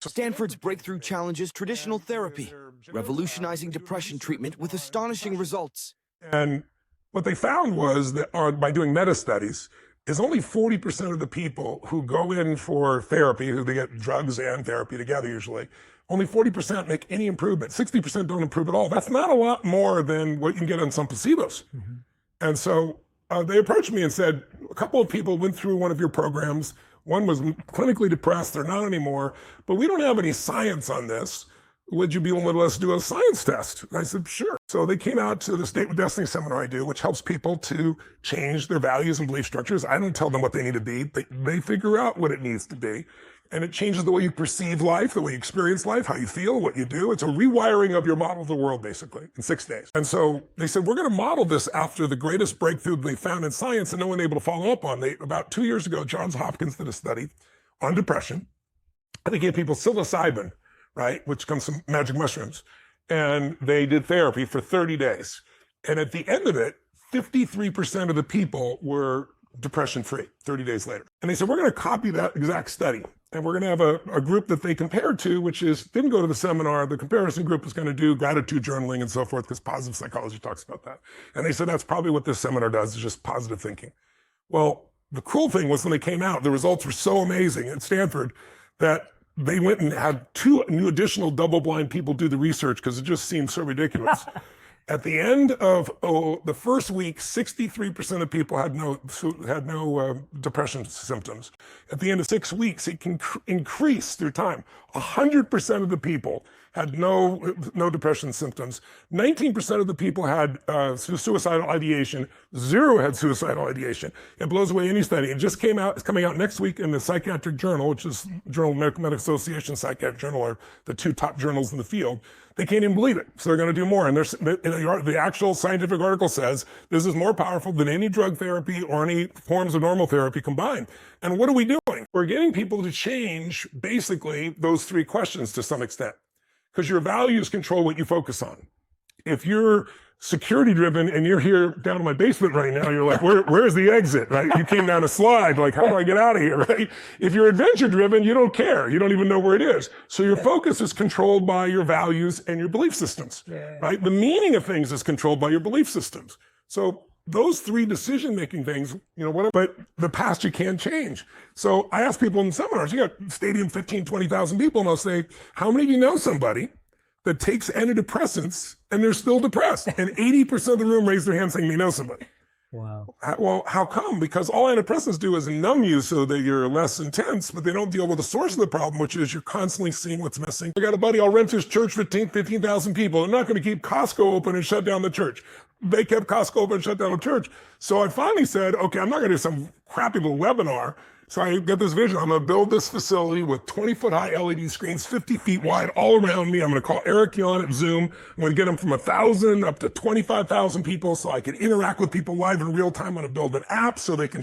Stanford's breakthrough challenges traditional therapy, revolutionizing depression treatment with astonishing results. And what they found was that by doing meta-studies, is only 40% of the people who go in for therapy, who they get drugs and therapy together usually, only 40% make any improvement. 60% don't improve at all. That's not a lot more than what you can get on some placebos. Mm-hmm. And so they approached me and said, a couple of people went through one of your programs. One was clinically depressed, they're not anymore, but we don't have any science on this. Would you be willing to let us do a science test? And I said, sure. So they came out to the State with Destiny seminar I do, which helps people to change their values and belief structures. I don't tell them what they need to be. They figure out what it needs to be. And it changes the way you perceive life, the way you experience life, how you feel, what you do. It's a rewiring of your model of the world, basically, in 6 days. And so they said, we're going to model this after the greatest breakthrough they found in science and no one able to follow up on. About 2 years ago, Johns Hopkins did a study on depression. And they gave people psilocybin, right, which comes from magic mushrooms. And they did therapy for 30 days. And at the end of it, 53% of the people were depression-free 30 days later. And they said, we're going to copy that exact study. And we're going to have a group that they compared to, which didn't go to the seminar. The comparison group is going to do gratitude journaling and so forth, because positive psychology talks about that. And they said, that's probably what this seminar does, is just positive thinking. Well, the cool thing was when they came out, the results were so amazing at Stanford that they went and had 2 new additional double-blind people do the research because it just seemed so ridiculous. At the end of the first week, 63% of people had no depression symptoms. At the end of 6 weeks, it can increase through time. 100% of the people had no depression symptoms. 19% of the people had suicidal ideation. 0 had suicidal ideation. It blows away any study. It just came out. It's coming out next week in the Psychiatric Journal, which is Journal of American Medical Association, Psychiatric Journal are the 2 top journals in the field. They can't even believe it. So they're going to do more. And the actual scientific article says this is more powerful than any drug therapy or any forms of normal therapy combined. And what are we doing? We're getting people to change basically those 3 questions to some extent, because your values control what you focus on. If you're security driven and you're here down in my basement right now, you're like, where's the exit, right? You came down a slide, like, how do I get out of here, right? If you're adventure driven, you don't care. You don't even know where it is. So your focus is controlled by your values and your belief systems, right? The meaning of things is controlled by your belief systems. So those 3 decision-making things, but the past you can't change. So I ask people in seminars, you got stadium 15, 20,000 people, and I'll say, how many of you know somebody that takes antidepressants and they're still depressed? And 80% of the room raised their hand saying they know somebody. Wow. Well, how come? Because all antidepressants do is numb you so that you're less intense, but they don't deal with the source of the problem, which is you're constantly seeing what's missing. I got a buddy, I'll rent his church for 15,000 people. They're not going to keep Costco open and shut down the church. They kept Costco open and shut down the church. So I finally said, okay, I'm not going to do some crappy little webinar. So I get this vision. I'm going to build this facility with 20-foot high LED screens, 50 feet wide, all around me. I'm going to call Eric Yon at Zoom. I'm going to get them from 1,000 up to 25,000 people so I can interact with people live in real time. I'm going to build an app so they can